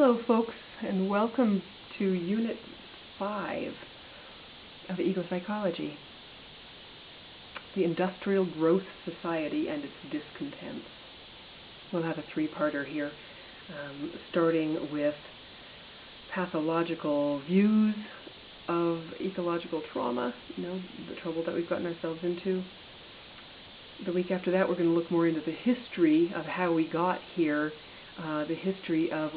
Hello folks, and welcome to Unit 5 of Ecopsychology, the Industrial Growth Society and its Discontents. We'll have a three-parter here, starting with pathological views of ecological trauma, the trouble that we've gotten ourselves into. The week after that, we're going to look more into the history of how we got here, the history of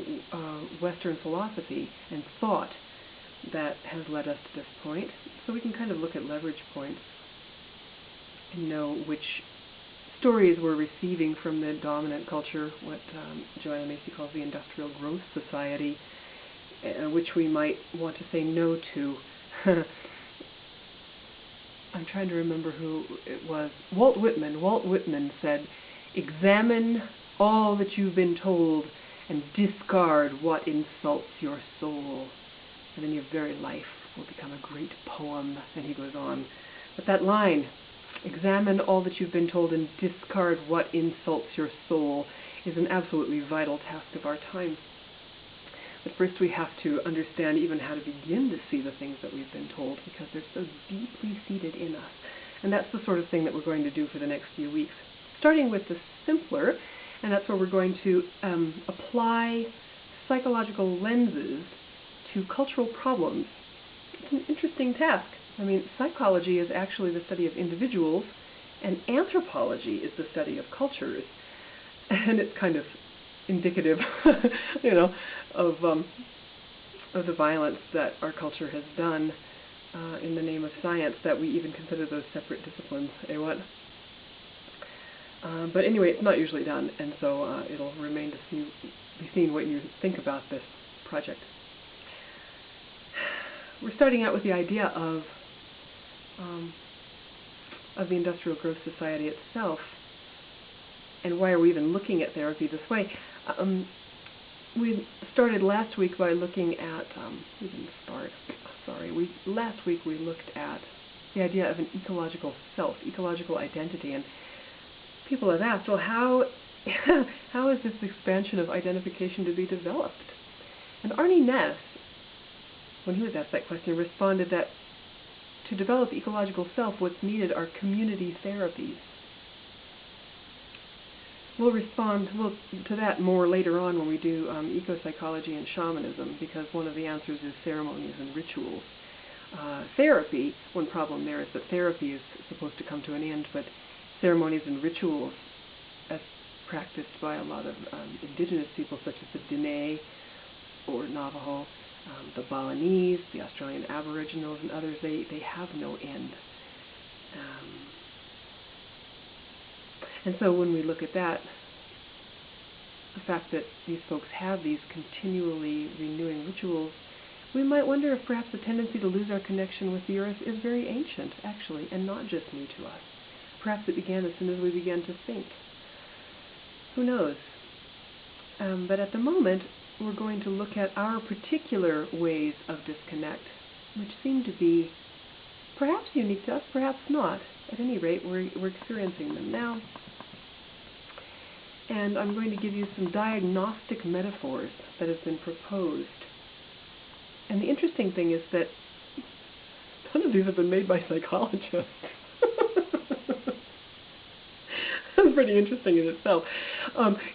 Western philosophy and thought that has led us to this point, so we can kind of look at leverage points and know which stories we're receiving from the dominant culture, what Joanna Macy calls the Industrial Growth Society, which we might want to say no to. I'm trying to remember who it was. Walt Whitman said, "Examine all that you've been told and discard what insults your soul, and then your very life will become a great poem." And he goes on. But that line, "Examine all that you've been told and discard what insults your soul," is an absolutely vital task of our time. But first we have to understand even how to begin to see the things that we've been told, because they're so deeply seated in us. And that's the sort of thing that we're going to do for the next few weeks. Starting with the simpler, and that's where we're going to apply psychological lenses to cultural problems. It's an interesting task. I mean, psychology is actually the study of individuals, and anthropology is the study of cultures. And it's kind of indicative, of the violence that our culture has done in the name of science, that we even consider those separate disciplines. What? But anyway, it's not usually done, and so it'll remain to be seen what you think about this project. We're starting out with the idea of the Industrial Growth Society itself, and why are we even looking at therapy this way? We started last week by looking at, last week we looked at the idea of an ecological self, ecological identity, and people have asked, well, how is this expansion of identification to be developed? And Arnie Ness, when he was asked that question, responded that to develop ecological self, what's needed are community therapies. We'll respond to that more later on when we do ecopsychology and shamanism, because one of the answers is ceremonies and rituals. Therapy, one problem there is that therapy is supposed to come to an end, but ceremonies and rituals, as practiced by a lot of indigenous people such as the Diné or Navajo, the Balinese, the Australian Aboriginals, and others, they have no end. And so when we look at that, the fact that these folks have these continually renewing rituals, we might wonder if perhaps the tendency to lose our connection with the earth is very ancient, actually, and not just new to us. Perhaps it began as soon as we began to think. Who knows? But at the moment, we're going to look at our particular ways of disconnect, which seem to be perhaps unique to us, perhaps not. At any rate, we're experiencing them now. And I'm going to give you some diagnostic metaphors that have been proposed. And the interesting thing is that none of these have been made by psychologists. That's pretty interesting in itself.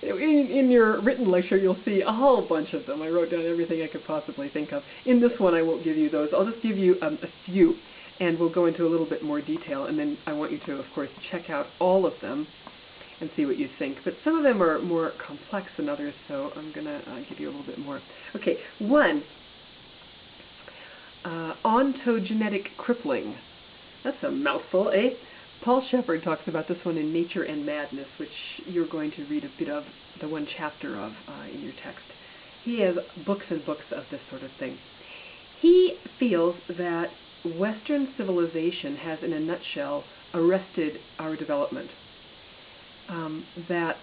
In your written lecture, you'll see a whole bunch of them. I wrote down everything I could possibly think of. In this one, I won't give you those. I'll just give you a few, and we'll go into a little bit more detail. And then I want you to, of course, check out all of them and see what you think. But some of them are more complex than others, so I'm going to give you a little bit more. Okay, one, ontogenetic crippling. That's a mouthful, eh? Paul Shepard talks about this one in Nature and Madness, which you're going to read a bit of, the one chapter of in your text. He has books and books of this sort of thing. He feels that Western civilization has, in a nutshell, arrested our development. That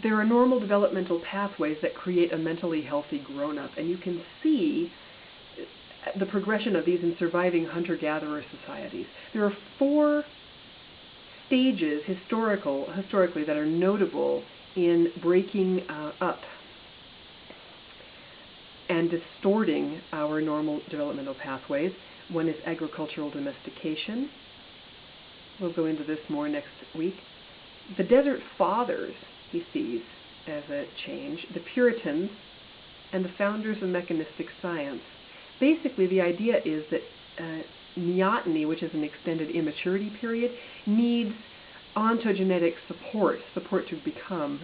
there are normal developmental pathways that create a mentally healthy grown-up, and you can see the progression of these in surviving hunter-gatherer societies. There are 4 stages historically that are notable in breaking up and distorting our normal developmental pathways. One is agricultural domestication. We'll go into this more next week. The Desert Fathers he sees as a change, the Puritans, and the founders of mechanistic science. Basically, the idea is that neoteny, which is an extended immaturity period, needs ontogenetic support to become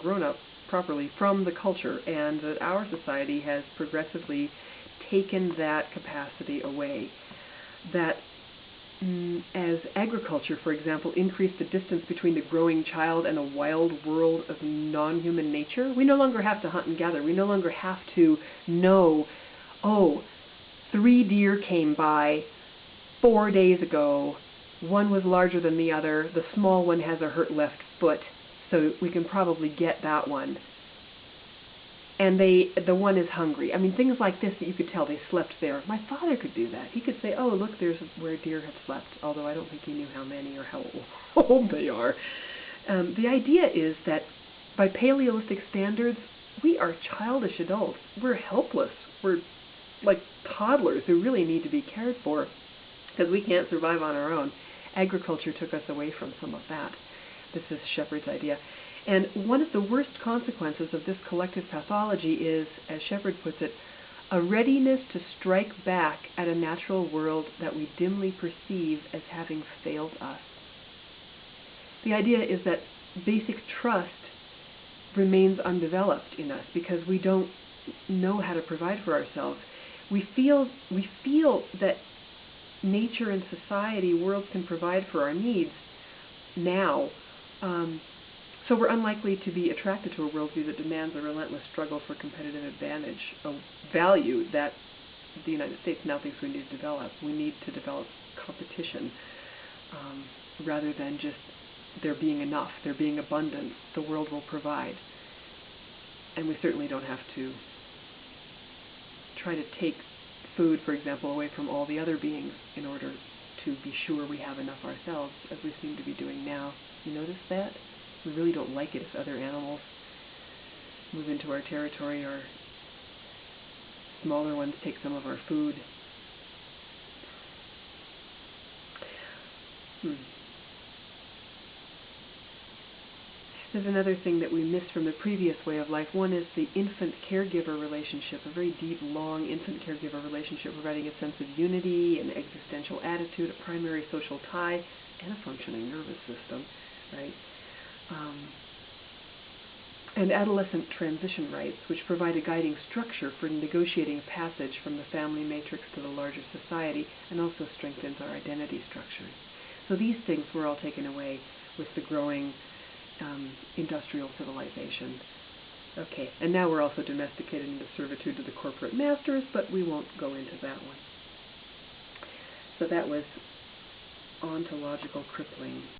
grown up properly from the culture, and that our society has progressively taken that capacity away. That as agriculture, for example, increased the distance between the growing child and a wild world of non-human nature, we no longer have to hunt and gather. We no longer have to know, oh, 3 deer came by 4 days ago. One was larger than the other. The small one has a hurt left foot, so we can probably get that one. And the one is hungry. I mean, things like this that you could tell they slept there. My father could do that. He could say, oh, look, there's where deer have slept, although I don't think he knew how many or how old they are. The idea is that by Paleolithic standards, we are childish adults. We're helpless. We're like toddlers who really need to be cared for because we can't survive on our own. Agriculture took us away from some of that. This is Shepard's idea. And one of the worst consequences of this collective pathology is, as Shepard puts it, a readiness to strike back at a natural world that we dimly perceive as having failed us. The idea is that basic trust remains undeveloped in us because we don't know how to provide for ourselves. We feel that nature and society, worlds can provide for our needs now. So we're unlikely to be attracted to a worldview that demands a relentless struggle for competitive advantage, a value that the United States now thinks we need to develop. We need to develop competition rather than just there being enough, there being abundance, the world will provide. And we certainly don't have to try to take food, for example, away from all the other beings in order to be sure we have enough ourselves, as we seem to be doing now. You notice that? We really don't like it if other animals move into our territory or smaller ones take some of our food. There's another thing that we miss from the previous way of life. One is the infant-caregiver relationship, a very deep, long infant-caregiver relationship providing a sense of unity, an existential attitude, a primary social tie, and a functioning nervous system, right? And adolescent transition rites, which provide a guiding structure for negotiating passage from the family matrix to the larger society, and also strengthens our identity structures. So these things were all taken away with the growing industrial civilization. Okay, and now we're also domesticated into servitude to the corporate masters, but we won't go into that one. So that was ontological crippling.